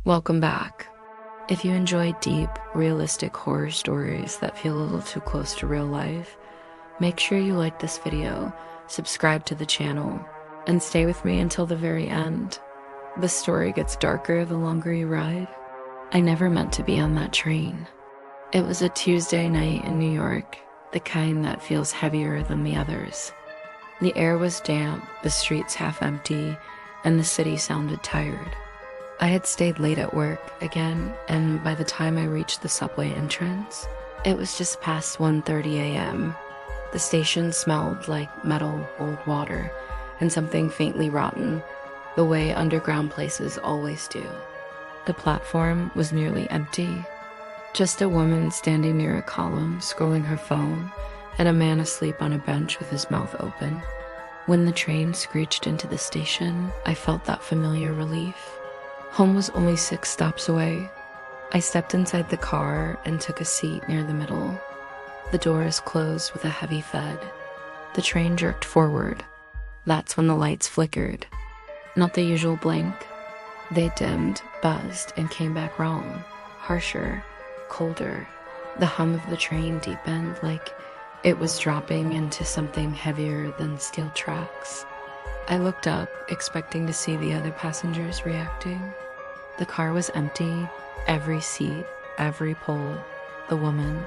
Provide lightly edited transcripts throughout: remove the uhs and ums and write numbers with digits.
Welcome back. If you enjoy deep, realistic horror stories that feel a little too close to real life, make sure you like this video, subscribe to the channel, and stay with me until the very end. The story gets darker the longer you ride. I never meant to be on that train. It was a Tuesday night in New York, the kind that feels heavier than the others. The air was damp, the streets half empty, and the city sounded tired. I had stayed late at work again, and by the time I reached the subway entrance, it was just past 1:30 a.m. The station smelled like metal, old water, and something faintly rotten, the way underground places always do. The platform was nearly empty. Just a woman standing near a column, scrolling her phone, and a man asleep on a bench with his mouth open. When the train screeched into the station, I felt that familiar relief. Home was only 6 stops away. I stepped inside the car and took a seat near the middle. The doors closed with a heavy thud. The train jerked forward. That's when the lights flickered. Not the usual blink. They dimmed, buzzed, and came back wrong. Harsher, colder. The hum of the train deepened, like it was dropping into something heavier than steel tracks. I looked up, expecting to see the other passengers reacting. The car was empty, every seat, every pole, the woman.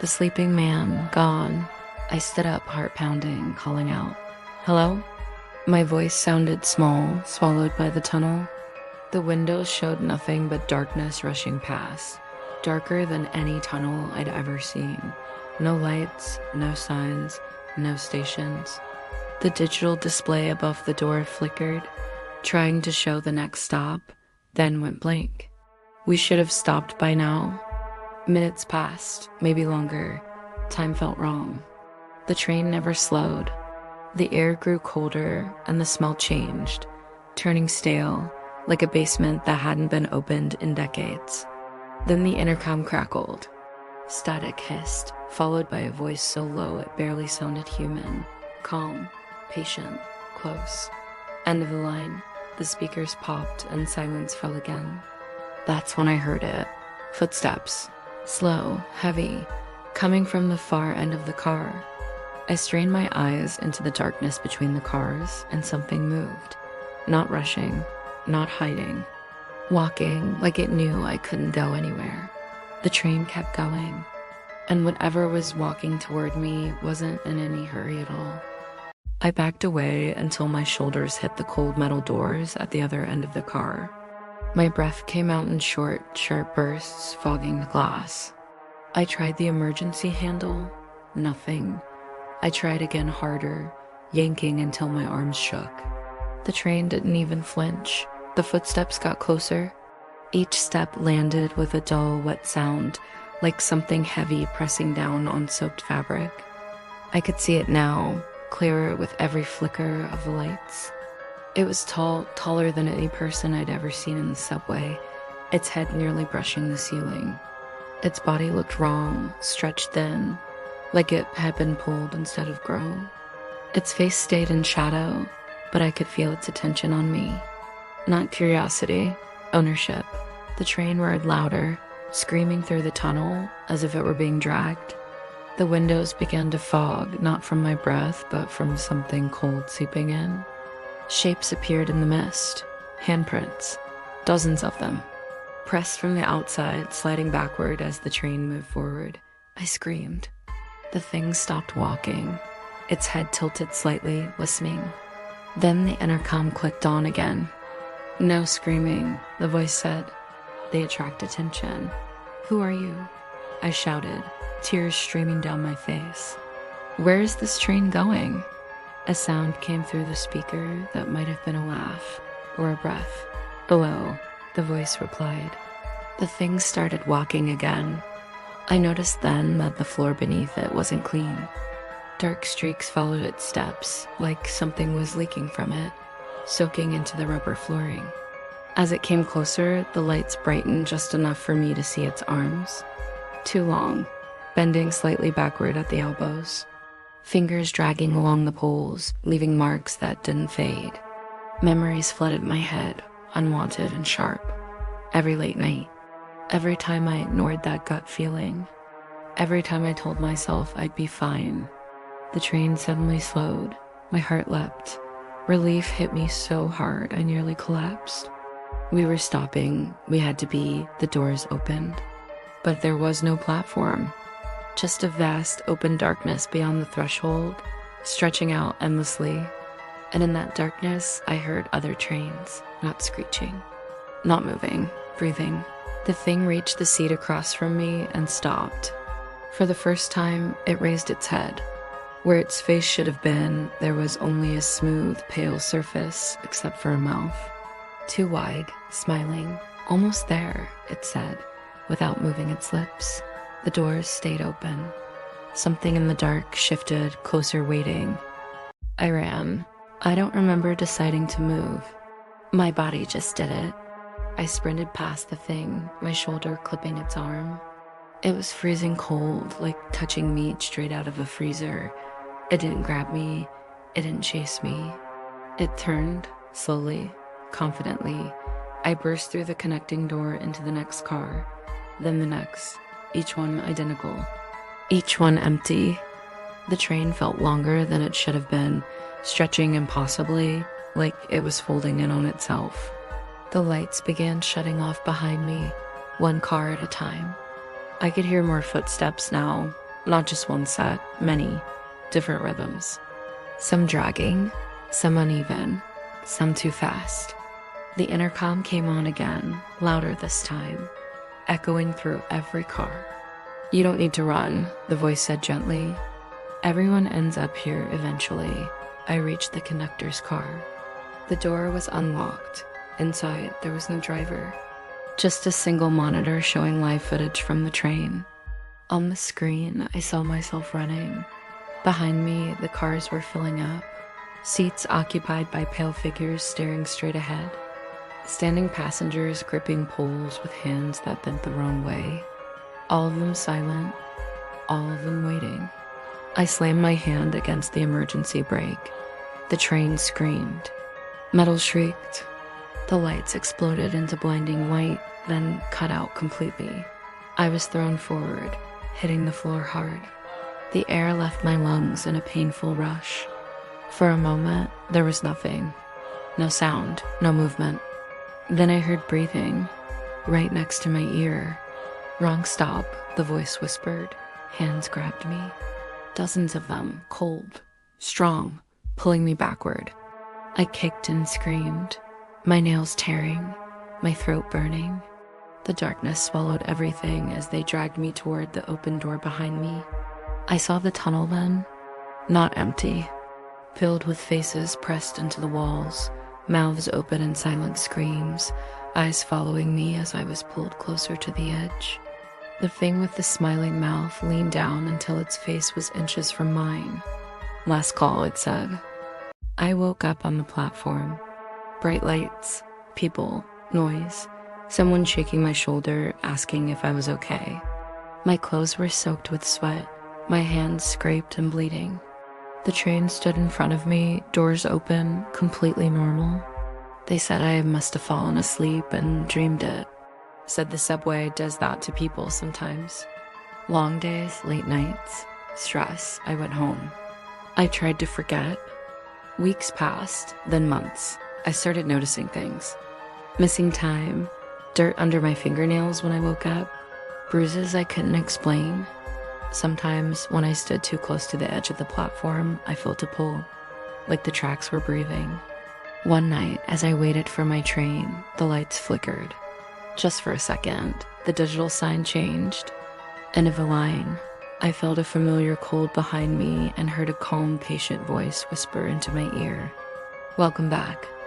The sleeping man, gone. I stood up, heart pounding, calling out, "Hello?" My voice sounded small, swallowed by the tunnel. The windows showed nothing but darkness rushing past, darker than any tunnel I'd ever seen. No lights, no signs, no stations. The digital display above the door flickered, trying to show the next stop, then went blank. We should have stopped by now. Minutes passed, maybe longer. Time felt wrong. The train never slowed. The air grew colder and the smell changed, turning stale, like a basement that hadn't been opened in decades. Then the intercom crackled. Static hissed, followed by a voice so low it barely sounded human. Calm, patient, close. End of the line. The speakers popped and silence fell again. That's when I heard it. Footsteps. Slow, heavy, coming from the far end of the car. I strained my eyes into the darkness between the cars, and something moved. Not rushing, not hiding. Walking like it knew I couldn't go anywhere. The train kept going, and whatever was walking toward me wasn't in any hurry at all. I backed away until my shoulders hit the cold metal doors at the other end of the car. My breath came out in short, sharp bursts, fogging the glass. I tried the emergency handle. Nothing. I tried again harder, yanking until my arms shook. The train didn't even flinch. The footsteps got closer. Each step landed with a dull, wet sound, like something heavy pressing down on soaked fabric. I could see it now, clearer with every flicker of the lights. It was tall, taller than any person I'd ever seen in the subway, its head nearly brushing the ceiling. Its body looked wrong, stretched thin, like it had been pulled instead of grown. Its face stayed in shadow, but I could feel its attention on me. Not curiosity, ownership. The train roared louder, screaming through the tunnel as if it were being dragged. The windows began to fog, not from my breath, but from something cold seeping in. Shapes appeared in the mist. Handprints. Dozens of them. Pressed from the outside, sliding backward as the train moved forward. I screamed. The thing stopped walking. Its head tilted slightly, listening. Then the intercom clicked on again. "No screaming," the voice said. "They attract attention." "Who are you?" I shouted, tears streaming down my face. "Where is this train going?" A sound came through the speaker that might have been a laugh or a breath. "Below," the voice replied. The thing started walking again. I noticed then that the floor beneath it wasn't clean. Dark streaks followed its steps, like something was leaking from it, soaking into the rubber flooring. As it came closer, the lights brightened just enough for me to see its arms. Too long, bending slightly backward at the elbows. Fingers dragging along the poles, leaving marks that didn't fade. Memories flooded my head, unwanted and sharp. Every late night. Every time I ignored that gut feeling. Every time I told myself I'd be fine. The train suddenly slowed. My heart leapt. Relief hit me so hard I nearly collapsed. We were stopping. We had to be. The doors opened. But there was no platform. Just a vast open darkness beyond the threshold, stretching out endlessly. And in that darkness, I heard other trains, not screeching, not moving, breathing. The thing reached the seat across from me and stopped. For the first time, it raised its head. Where its face should have been, there was only a smooth, pale surface, except for a mouth. Too wide, smiling. Almost there, it said, without moving its lips. The doors stayed open. Something in the dark shifted, closer, waiting. I ran. I don't remember deciding to move. My body just did it. I sprinted past the thing, my shoulder clipping its arm. It was freezing cold, like touching meat straight out of a freezer. It didn't grab me. It didn't chase me. It turned, slowly, confidently. I burst through the connecting door into the next car, then the next, each one identical, each one empty. The train felt longer than it should have been, stretching impossibly, like it was folding in on itself. The lights began shutting off behind me, one car at a time. I could hear more footsteps now, not just one set, many, different rhythms. Some dragging, some uneven, some too fast. The intercom came on again, louder this time, echoing through every car. "You don't need to run," the voice said gently. "Everyone ends up here eventually." I reached the conductor's car. The door was unlocked. Inside, there was no driver. Just a single monitor showing live footage from the train. On the screen, I saw myself running. Behind me, the cars were filling up. Seats occupied by pale figures staring straight ahead. Standing passengers gripping poles with hands that bent the wrong way. All of them silent, all of them waiting. I slammed my hand against the emergency brake. The train screamed. Metal shrieked. The lights exploded into blinding white, then cut out completely. I was thrown forward, hitting the floor hard. The air left my lungs in a painful rush. For a moment, there was nothing. No sound, no movement. Then I heard breathing, right next to my ear. "Wrong stop," the voice whispered. Hands grabbed me. Dozens of them, cold, strong, pulling me backward. I kicked and screamed, my nails tearing, my throat burning. The darkness swallowed everything as they dragged me toward the open door behind me. I saw the tunnel then, not empty, filled with faces pressed into the walls, mouths open in silent screams, eyes following me as I was pulled closer to the edge. The thing with the smiling mouth leaned down until its face was inches from mine. "Last call," it said. I woke up on the platform. Bright lights, people, noise, someone shaking my shoulder, asking if I was okay. My clothes were soaked with sweat, my hands scraped and bleeding. The train stood in front of me, doors open, completely normal. They said I must have fallen asleep and dreamed it. Said the subway does that to people sometimes. Long days, late nights, stress. I went home. I tried to forget. Weeks passed, then months. I started noticing things. Missing time, dirt under my fingernails when I woke up, bruises I couldn't explain. Sometimes, when I stood too close to the edge of the platform, I felt a pull, like the tracks were breathing. One night, as I waited for my train, the lights flickered. Just for a second, the digital sign changed. End of a line. I felt a familiar cold behind me and heard a calm, patient voice whisper into my ear. "Welcome back."